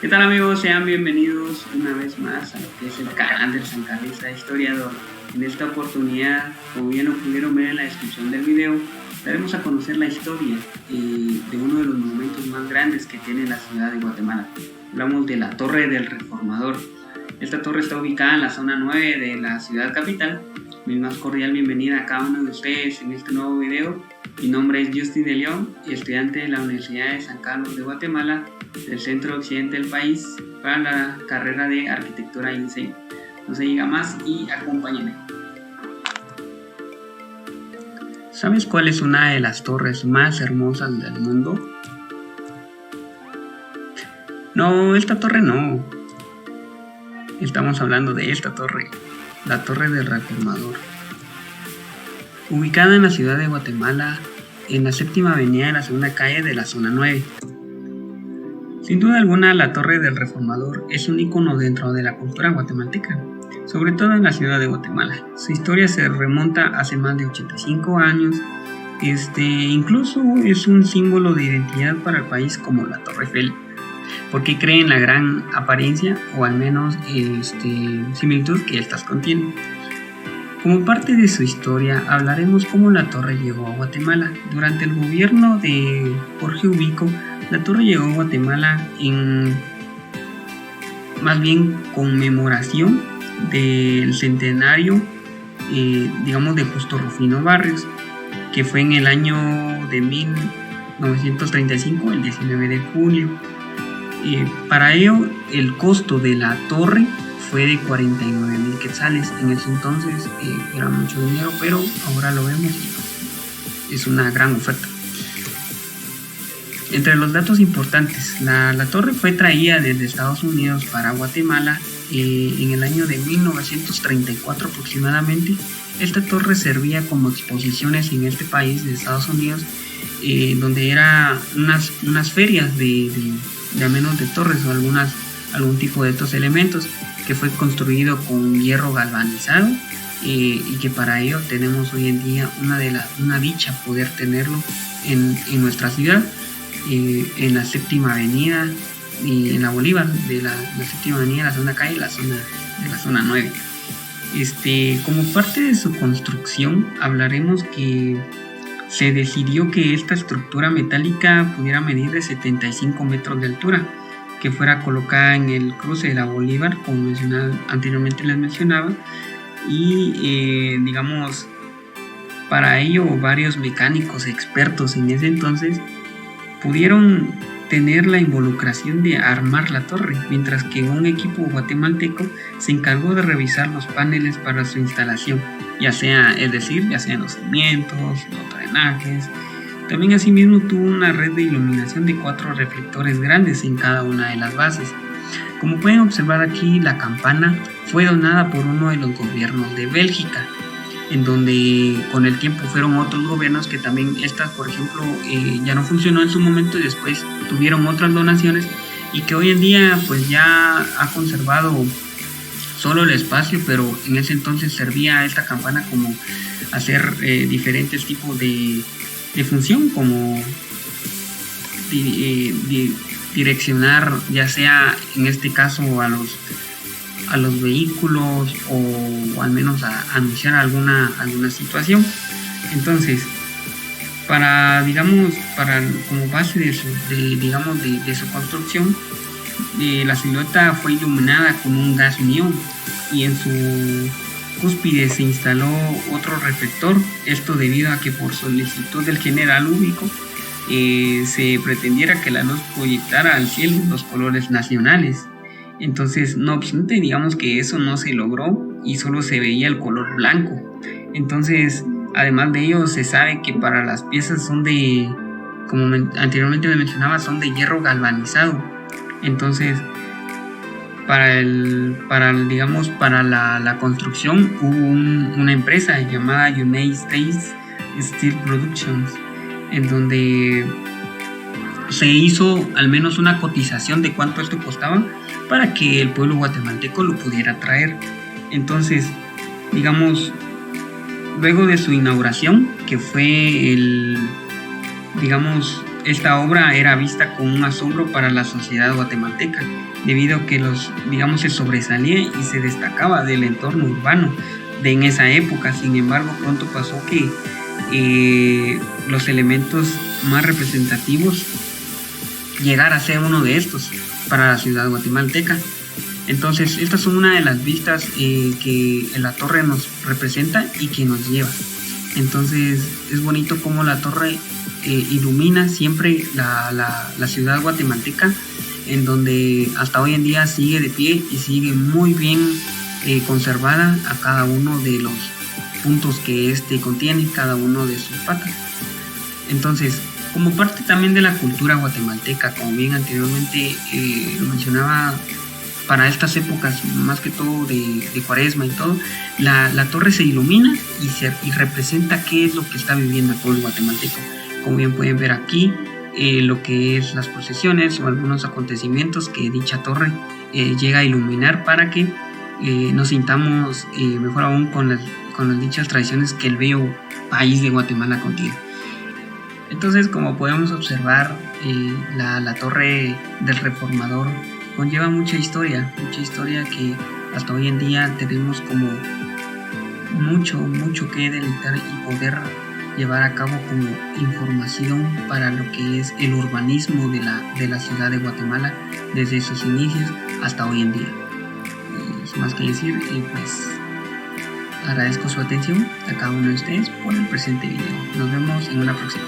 ¿Qué tal, amigos? Sean bienvenidos una vez más a lo que es el canal del sancarlista historiador. En esta oportunidad, como bien lo pudieron ver en la descripción del video, daremos a conocer la historia de uno de los monumentos más grandes que tiene la ciudad de Guatemala. Hablamos de la Torre del Reformador. Esta torre está ubicada en la zona 9 de la ciudad capital. Mi más cordial bienvenida a cada uno de ustedes en este nuevo video. Mi nombre es Justin de León, estudiante de la Universidad de San Carlos de Guatemala, del centro occidente del país, para la carrera de arquitectura y diseño. No se diga más y acompáñenme. ¿Sabes cuál es una de las torres más hermosas del mundo? No, esta torre no. Estamos hablando de esta torre, la Torre del Reformador. Ubicada en la ciudad de Guatemala, en la séptima avenida de la segunda calle de la zona 9. Sin duda alguna, la Torre del Reformador es un icono dentro de la cultura guatemalteca, sobre todo en la ciudad de Guatemala. Su historia se remonta hace más de 85 años. Incluso es un símbolo de identidad para el país como la Torre Eiffel, porque creen la gran apariencia o al menos similitud que estas contienen. Como parte de su historia, hablaremos cómo la torre llegó a Guatemala. Durante el gobierno de Jorge Ubico, la torre llegó a Guatemala en más bien conmemoración del centenario de Justo Rufino Barrios, que fue en el año de 1935, el 19 de julio. Para ello, el costo de la torre fue de 49,000 quetzales. En ese entonces era mucho dinero, pero ahora lo vemos y es una gran oferta. Entre los datos importantes, la torre fue traída desde Estados Unidos para Guatemala en el año de 1934 aproximadamente. Esta torre servía como exposiciones en este país de Estados Unidos, donde eran unas ferias de al menos de torres o algún tipo de estos elementos, que fue construido con hierro galvanizado y que para ello tenemos hoy en día una dicha poder tenerlo en nuestra ciudad, en la séptima avenida y en la Bolívar de la séptima avenida, la segunda calle, la zona 9. Como parte de su construcción, hablaremos que se decidió que esta estructura metálica pudiera medir de 75 metros de altura, que fuera colocada en el cruce de la Bolívar, como anteriormente les mencionaba, y para ello varios mecánicos expertos en ese entonces pudieron tener la involucración de armar la torre, mientras que un equipo guatemalteco se encargó de revisar los paneles para su instalación, ya sean los cimientos, los drenajes. También asimismo tuvo una red de iluminación de 4 reflectores grandes en cada una de las bases. Como pueden observar aquí, la campana fue donada por uno de los gobiernos de Bélgica, en donde con el tiempo fueron otros gobiernos que también por ejemplo, ya no funcionó en su momento y después tuvieron otras donaciones, y que hoy en día pues ya ha conservado solo el espacio, pero en ese entonces servía esta campana como hacer diferentes tipos de función, como direccionar, ya sea en este caso a los vehículos o al menos a anunciar alguna situación. Entonces, como base de su construcción, la silueta fue iluminada con un gas neón, y en su cúspide se instaló otro reflector, esto debido a que por solicitud del general Ubico se pretendiera que la luz proyectara al cielo los colores nacionales. Entonces, no obstante, digamos que eso no se logró y solo se veía el color blanco. Entonces, además de ello, se sabe que para las piezas como anteriormente les mencionaba, son de hierro galvanizado. Entonces, para la construcción hubo una empresa llamada United States Steel Productions, en donde se hizo al menos una cotización de cuánto esto costaba para que el pueblo guatemalteco lo pudiera traer. Entonces, luego de su inauguración, que fue el esta obra era vista con un asombro para la sociedad guatemalteca, debido a que se sobresalía y se destacaba del entorno urbano de en esa época. Sin embargo, pronto pasó que los elementos más representativos llegara a ser uno de estos para la ciudad guatemalteca. Entonces, estas son una de las vistas que la torre nos representa y que nos lleva. Entonces, es bonito cómo la torre ilumina siempre la ciudad guatemalteca, en donde hasta hoy en día sigue de pie y sigue muy bien conservada a cada uno de los puntos que contiene, cada uno de sus patas. Entonces, como parte también de la cultura guatemalteca, como bien anteriormente lo mencionaba, para estas épocas, más que todo de Cuaresma y todo, la torre se ilumina y representa qué es lo que está viviendo el pueblo guatemalteco. Como bien pueden ver aquí, lo que es las procesiones o algunos acontecimientos que dicha torre llega a iluminar para que nos sintamos mejor aún con las dichas tradiciones que el bello país de Guatemala contiene. Entonces, como podemos observar, la torre del Reformador conlleva mucha historia que hasta hoy en día tenemos como mucho que deleitar y poder llevar a cabo como información para lo que es el urbanismo de la ciudad de Guatemala desde sus inicios hasta hoy en día. Sin más que decir, pues agradezco su atención a cada uno de ustedes por el presente video. Nos vemos en una próxima.